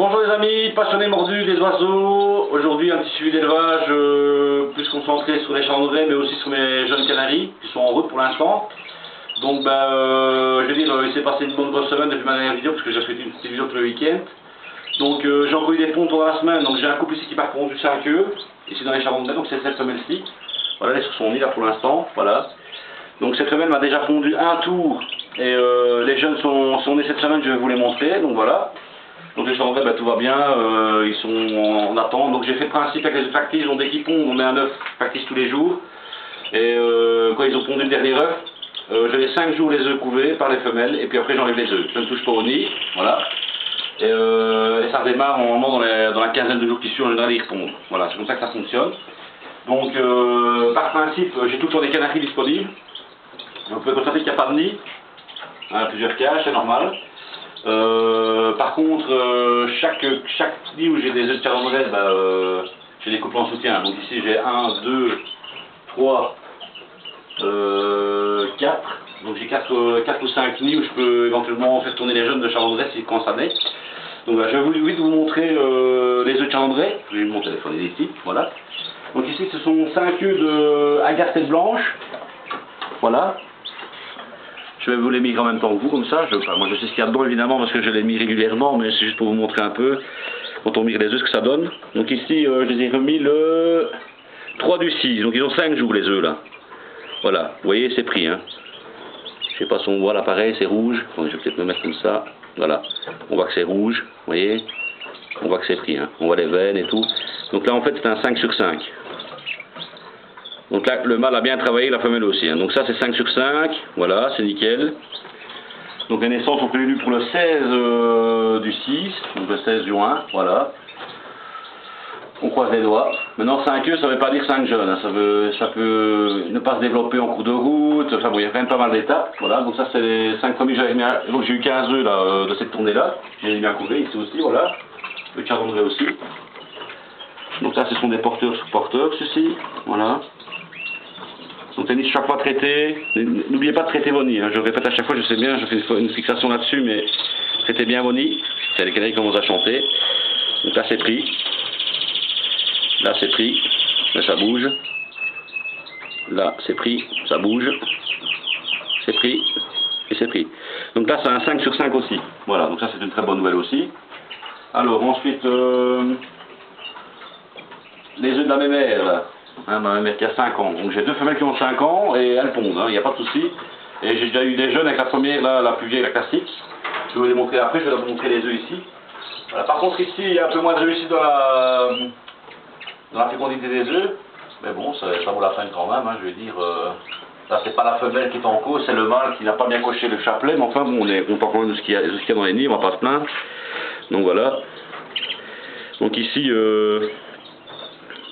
Bonjour les amis, passionnés mordus des oiseaux. Aujourd'hui un petit suivi d'élevage plus concentré sur les chandrés mais aussi sur mes jeunes canaris qui sont en route pour l'instant. Donc je vais dire, il s'est passé une bonne grosse semaine depuis ma dernière vidéo parce que j'ai fait une petite vidéo tout le week-end. Donc j'ai encore eu des ponts pendant la semaine, donc j'ai un couple ici qui part pondu 5 œufs, ici dans les chandrés, donc c'est cette femelle-ci. Voilà, elle est sur son nid là pour l'instant, voilà. Donc cette femelle m'a déjà pondu un tour et les jeunes sont nés cette semaine, je vais vous les montrer, donc voilà. Donc les chandrés, tout va bien, ils sont en attente. Donc j'ai fait le principe avec les œufs factices, dès qu'ils pondent, on met un œuf factice tous les jours. Et quand ils ont pondu le dernier œuf, je laisse 5 jours les œufs couvés par les femelles, et puis après j'enlève les œufs. Je ne touche pas au nid, voilà. Et ça redémarre normalement dans la quinzaine de jours qui suivent, en général ils répondent. Voilà, c'est comme ça que ça fonctionne. Donc par principe, j'ai tout le temps des canaris disponibles. Vous pouvez constater qu'il n'y a pas de nid, hein, plusieurs cages, c'est normal. Par contre, chaque nid où j'ai des œufs de chandrée, j'ai des couples en soutien. Donc ici j'ai 1, 2, 3, 4. Donc j'ai 4 ou 5 nids où je peux éventuellement faire tourner les jeunes de chandrée quand ça naît. Donc là, je vais vite vous montrer les œufs de chandrée. Je vais mon téléphone ici, voilà. Donc ici ce sont 5 œufs de agar tête blanche. Voilà. Je vais vous les mirer en même temps que vous, comme ça. Moi je sais ce qu'il y a dedans évidemment parce que je les mire régulièrement, mais c'est juste pour vous montrer un peu quand on mire les œufs ce que ça donne. Donc ici je les ai remis le 3 du 6, donc ils ont 5 jours les œufs là. Voilà, vous voyez c'est pris. Hein. Je sais pas si on voit l'appareil, c'est rouge. Donc, je vais peut-être me mettre comme ça. Voilà, on voit que c'est rouge, vous voyez. On voit que c'est pris, hein. On voit les veines et tout. Donc là en fait c'est un 5 sur 5. Donc là, le mâle a bien travaillé, la femelle aussi. Hein. Donc ça, c'est 5 sur 5. Voilà, c'est nickel. Donc les naissances sont prévues pour le 16 du 6, donc le 16 juin. Voilà. On croise les doigts. Maintenant, 5 œufs, ça ne veut pas dire 5 jeunes. Hein. Ça peut ne pas se développer en cours de route. Enfin bon, il y a quand même pas mal d'étapes. Voilà, donc ça, c'est les 5 premiers. Donc j'ai eu 15 œufs là, de cette tournée-là. J'ai bien couvé ici aussi, voilà. Le chandré aussi. Donc ça, ce sont des porteurs sur porteurs, ceci. Voilà. Donc les nids chaque fois traités, n'oubliez pas de traiter vos nids, hein. Je le répète à chaque fois, je sais bien, je fais une fixation là-dessus, mais traitez bien vos nids. C'est les canaris qui commencent à chanter. Donc là c'est pris, là c'est pris, là ça bouge, là c'est pris, ça bouge, c'est pris, et c'est pris. Donc là c'est un 5 sur 5 aussi, voilà, donc ça c'est une très bonne nouvelle aussi. Alors ensuite, les œufs de la mémère là. Hein, ma mère qui a 5 ans, donc j'ai 2 femelles qui ont 5 ans et elles pondent, il n'y a pas de souci. Et j'ai déjà eu des jeunes avec la première, là, la plus vieille, la classique. Je vais vous les montrer après, je vais vous montrer les œufs ici. Voilà. Par contre ici, il y a un peu moins de réussite dans la fécondité des œufs. Mais bon, ça vaut la peine quand même, hein, je vais dire. Là c'est pas la femelle qui est en cause, c'est le mâle qui n'a pas bien coché le chapelet. Mais enfin bon, on est content quand même de ce qu'il y a dans les nids, on va pas se plaindre. Donc voilà. Donc ici...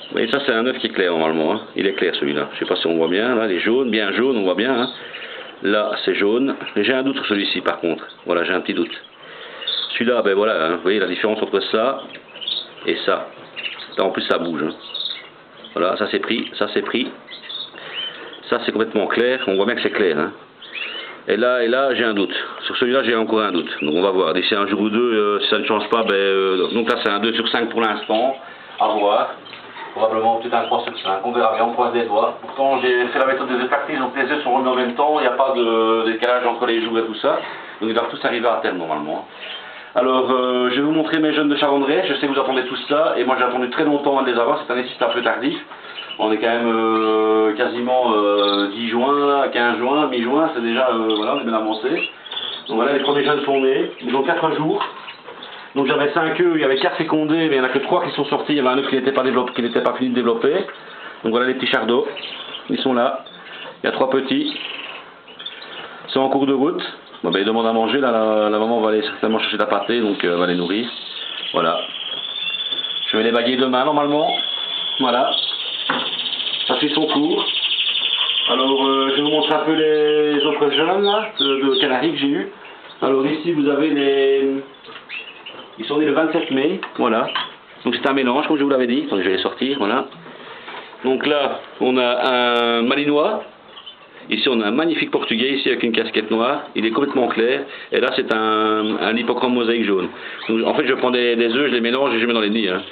Vous voyez, ça c'est un œuf qui est clair normalement, hein. Il est clair celui-là, je sais pas si on voit bien, là il est jaune, bien jaune, on voit bien, hein. Là c'est jaune, j'ai un doute sur celui-ci par contre, voilà j'ai un petit doute. Celui-là, voilà, hein. Vous voyez la différence entre ça et ça, là en plus ça bouge, hein. Voilà, ça c'est pris, ça c'est pris, ça c'est complètement clair, on voit bien que c'est clair, hein. Et là j'ai un doute, sur celui-là j'ai encore un doute, donc on va voir, d'ici un jour ou deux, si ça ne change pas, donc là c'est un 2 sur 5 pour l'instant, à voir. Probablement peut-être un 3 sur 5, on verra bien, on croise les doigts. Pourtant j'ai fait la méthode des œufs factices, donc les œufs sont remis en même temps, il n'y a pas de décalage entre les jours et tout ça. Donc ils doivent tous arriver à terme normalement. Alors je vais vous montrer mes jeunes de chandrée, je sais que vous attendez tous ça, et moi j'ai attendu très longtemps à les avoir, cette année c'est un peu tardif. On est quand même quasiment 10 juin, 15 juin, mi-juin, c'est déjà, voilà, on est bien avancé. Donc voilà, les premiers jeunes sont nés, ils ont 4 jours. Donc j'avais 5 œufs, il y avait 4 fécondés, mais il n'y en a que 3 qui sont sortis, il y avait un œuf qui n'était pas développé, qui n'était pas fini de développer. Donc voilà les petits chardots, ils sont là. Il y a 3 petits. Ils sont en cours de route. Bon, ils demandent à manger, là la maman va aller certainement chercher la pâtée, donc elle va les nourrir. Voilà. Je vais les baguer demain normalement. Voilà. Ça suit son cours. Alors je vais vous montrer un peu les autres jeunes là, de canaris que j'ai eu. Alors ici vous avez les... Ils sont nés le 27 mai, voilà. Donc c'est un mélange, comme je vous l'avais dit. Donc je vais les sortir, voilà. Donc là, on a un malinois. Ici on a un magnifique portugais ici avec une casquette noire, il est complètement clair, et là c'est un hippocrome mosaïque jaune. Donc, en fait je prends des œufs, je les mélange et je les mets dans les nids. Hein.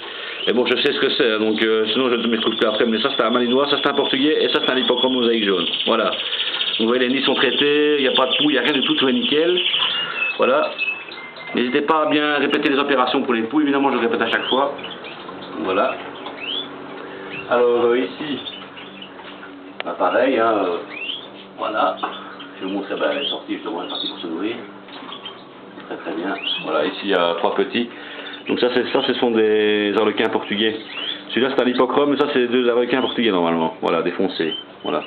Et bon je sais ce que c'est, hein, donc sinon je ne m'explique plus après, mais ça c'est un malinois, ça c'est un portugais, et ça c'est un hippocrome mosaïque jaune. Voilà. Donc, vous voyez les nids sont traités, il n'y a pas de poux, il n'y a rien du tout, tout est nickel. Voilà. N'hésitez pas à bien répéter les opérations pour les poux, évidemment je le répète à chaque fois. Voilà. Alors ici, bah, pareil, hein, voilà. Je vais vous montrer, elle est sortie justement, elle est partie pour se nourrir. Très très bien. Voilà, ici il y a 3 petits. Donc ça ce sont des arlequins portugais. Celui-là c'est un hippocrome, mais ça c'est 2 arlequins portugais normalement. Voilà, défoncés. Voilà.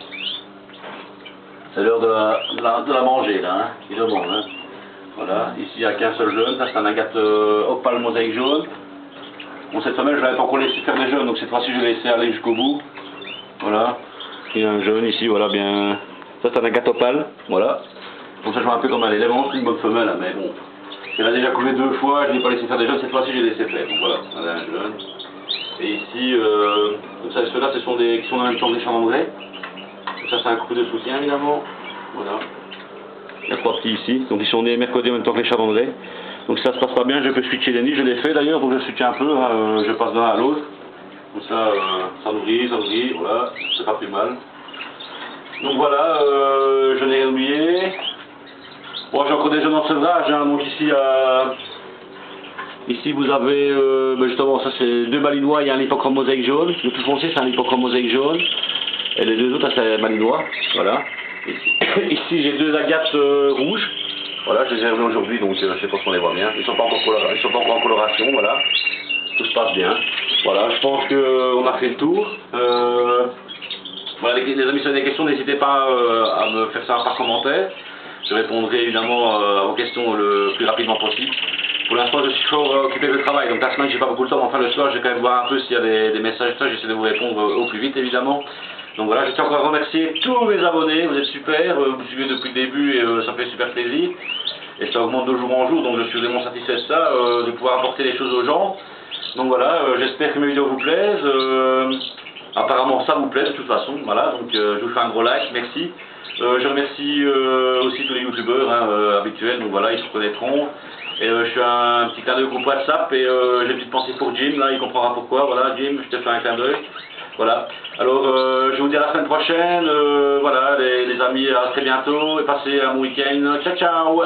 C'est l'heure de la manger là, hein. Ils le mangent. Hein. Voilà, ici il n'y a qu'un seul jeune, ça c'est un agate opale mosaïque jaune. Bon, cette femelle je ne l'avais pas encore laissé faire des jeunes, donc cette fois-ci je l'ai laissé aller jusqu'au bout. Voilà, il y a un jaune ici, voilà bien. Ça c'est un agate opale, voilà. Bon ça je vois un peu comme elle est vraiment une bonne femelle, hein, mais bon. Elle a déjà couvé 2 fois, je n'ai pas laissé faire des jeunes, cette fois-ci j'ai laissé faire. Donc voilà, elle a un jeune. Et ici, ceux-là ce sont des qui sont en même temps des chamandrés. Donc ça c'est un couple de soutien évidemment. Voilà. Il y a 3 petits ici, donc ils sont nés mercredi en même temps que les chavandrés. Donc si ça se passe pas bien, je peux switcher les nids, je l'ai fait d'ailleurs, donc je switch un peu, hein, je passe d'un à l'autre. Comme ça, ça nourrit, voilà, c'est pas plus mal. Donc voilà, je n'ai rien oublié. Bon, j'ai encore des jeunes en sevrage, hein, donc ici vous avez, justement, ça c'est 2 malinois, il y a un hippocrome mosaïque jaune, le plus foncé c'est un hippocrome mosaïque jaune, et les 2 autres c'est un malinois, voilà. Ici j'ai 2 agates rouges. Voilà, je les ai revus aujourd'hui, donc je ne sais pas si on les voit bien. Ils ne sont pas encore en coloration, voilà. Tout se passe bien. Voilà, je pense qu'on a fait le tour. Voilà, les amis, si vous avez des questions, n'hésitez pas à me faire ça par commentaire. Je répondrai évidemment à vos questions le plus rapidement possible. Pour l'instant, je suis fort occupé de travail, donc la semaine, j'ai pas beaucoup de temps. Enfin, le soir, je vais quand même voir un peu s'il y a des messages, j'essaie de vous répondre au plus vite, évidemment. Donc voilà, je tiens encore à remercier tous mes abonnés, vous êtes super, vous me suivez depuis le début et ça fait super plaisir. Et ça augmente de jour en jour, donc je suis vraiment satisfait de ça, de pouvoir apporter les choses aux gens. Donc voilà, j'espère que mes vidéos vous plaisent. Apparemment ça vous plaît de toute façon, voilà, donc je vous fais un gros like, merci. Je remercie aussi tous les youtubeurs hein, habituels, donc voilà, ils se reconnaîtront. Et je suis un petit clin d'œil au groupe WhatsApp et j'ai une petite pensée pour Jim, là il comprendra pourquoi, voilà Jim, je te fais un clin d'œil. Voilà, alors je vous dis à la semaine prochaine, voilà les amis, à très bientôt et passez un bon week-end, ciao ciao.